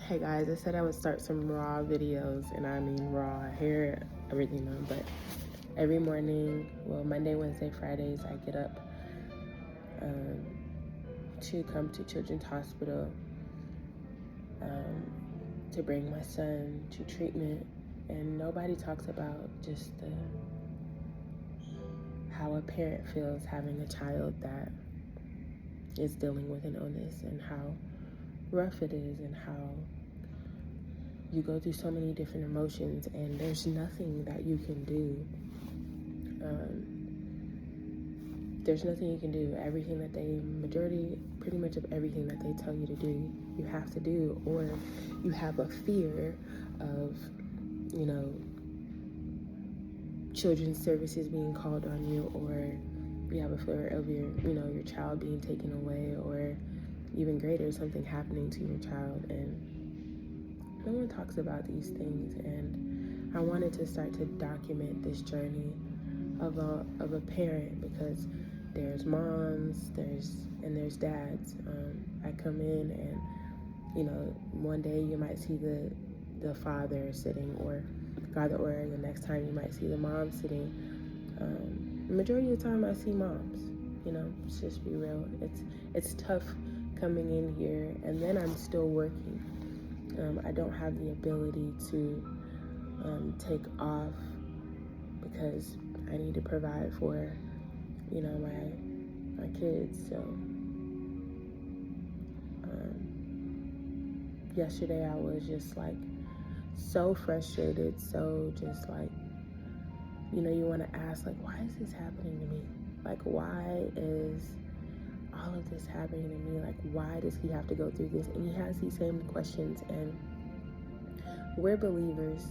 Hey guys, I said I would start some raw videos, and I mean raw. I hear everything now, but every morning, well, Monday, Wednesday, Fridays, I get up um, to come to Children's Hospital to bring my son to treatment. And nobody talks about just how a parent feels having a child that is dealing with an illness, and how rough it is, and how you go through so many different emotions, and there's nothing that you can do. There's nothing you can do. Everything that pretty much of everything that they tell you to do, you have to do, or you have a fear of, children's services being called on you, or you have a fear of your child being taken away, or even greater, something happening to your child. And no one talks about these things, and I wanted to start to document this journey of a parent, because there's moms, there's dads. I come in, and one day you might see the father sitting, or the next time you might see the mom sitting. The majority of the time I see moms. Let's just be real. It's tough coming in here, and then I'm still working. I don't have the ability to take off, because I need to provide for, my kids. So yesterday I was just like so frustrated, so just like, you want to ask, like, why is this happening to me? Like, why is all of this happening to me? Like, why does he have to go through this? And he has these same questions, and we're believers.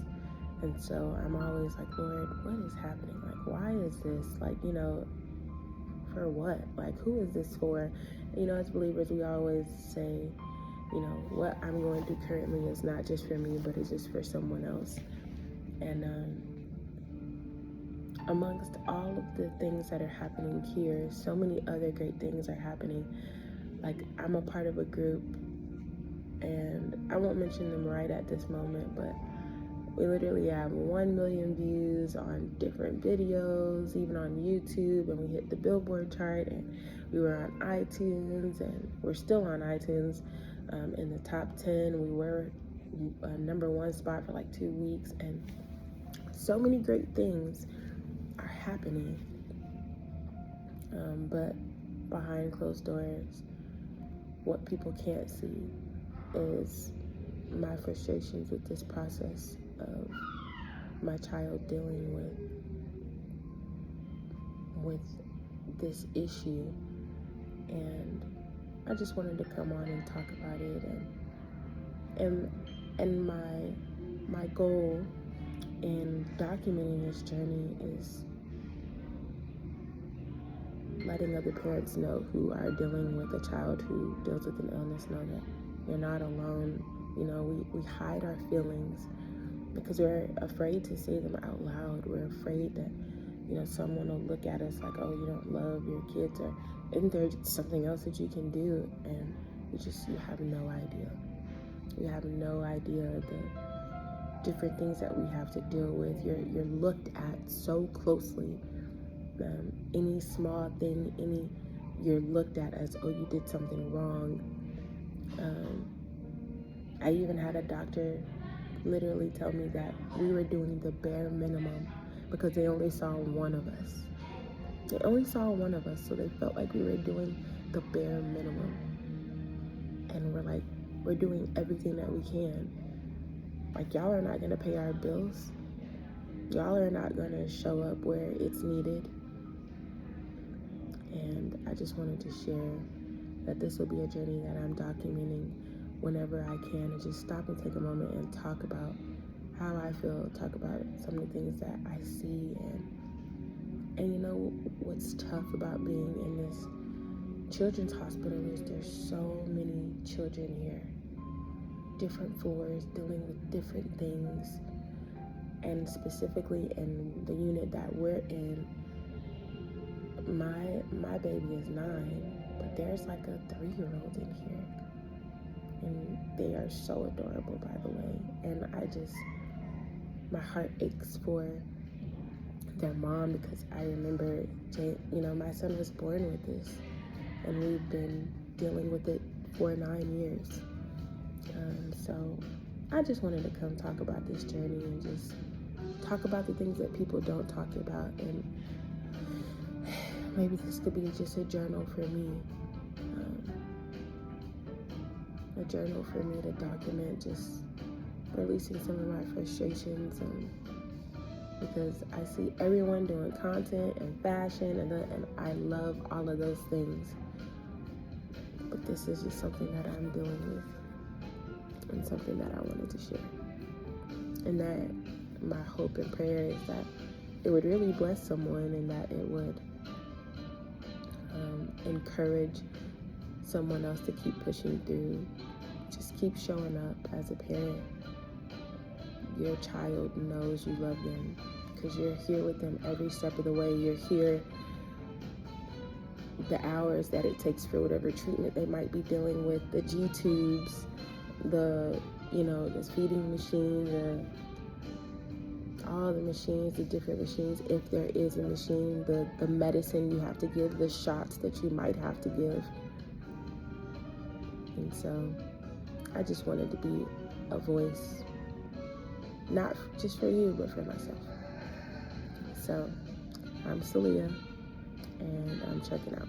And so I'm always like, Lord, what is happening? Like, why is this? Like, for what? Like, who is this for? As believers, we always say, what I'm going through currently is not just for me, but it's just for someone else. And amongst all of the things that are happening here, so many other great things are happening. Like, I'm a part of a group, and I won't mention them right at this moment, but we literally have 1 million views on different videos, even on YouTube, and we hit the Billboard chart, and we were on iTunes, and we're still on iTunes in the top 10. We were number one spot for like 2 weeks, and so many great things are happening. But behind closed doors, what people can't see is my frustrations with this process of my child dealing with this issue. And I just wanted to come on and talk about it, and my goal in documenting this journey is letting other parents know who are dealing with a child who deals with an illness, know that you're not alone. We hide our feelings because we're afraid to say them out loud. We're afraid that, someone will look at us like, oh, you don't love your kids, or isn't there something else that you can do? And you have no idea. You have no idea the different things that we have to deal with. You're looked at so closely. Any small thing, you're looked at as, oh, you did something wrong. I even had a doctor literally tell me that we were doing the bare minimum because they only saw one of us. They only saw one of us, so they felt like we were doing the bare minimum. And we're doing everything that we can. Like, y'all are not gonna pay our bills. Y'all are not gonna show up where it's needed. And I just wanted to share that this will be a journey that I'm documenting whenever I can, and just stop and take a moment and talk about how I feel, talk about some of the things that I see. And what's tough about being in this children's hospital is there's so many children here, different floors, dealing with different things. And specifically in the unit that we're in, my baby is 9, but there's like a 3-year-old in here. And they are so adorable, by the way. And my heart aches for their mom, because I remember, my son was born with this, and we've been dealing with it for 9 years. So I just wanted to come talk about this journey and just talk about the things that people don't talk about. And maybe this could be just a journal for me. A journal for me to document just releasing some of my frustrations, because I see everyone doing content and fashion, and I love all of those things. But this is just something that I'm dealing with, and something that I wanted to share. And that my hope and prayer is that it would really bless someone, and that it would encourage someone else to keep pushing through. Just keep showing up as a parent. Your child knows you love them, because you're here with them every step of the way. You're here the hours that it takes for whatever treatment they might be dealing with, the G-tubes, the feeding machine, all the machines, the different machines, if there is a machine, the medicine you have to give, the shots that you might have to give. And so I just wanted to be a voice, not just for you, but for myself. So I'm Celia, and I'm checking out.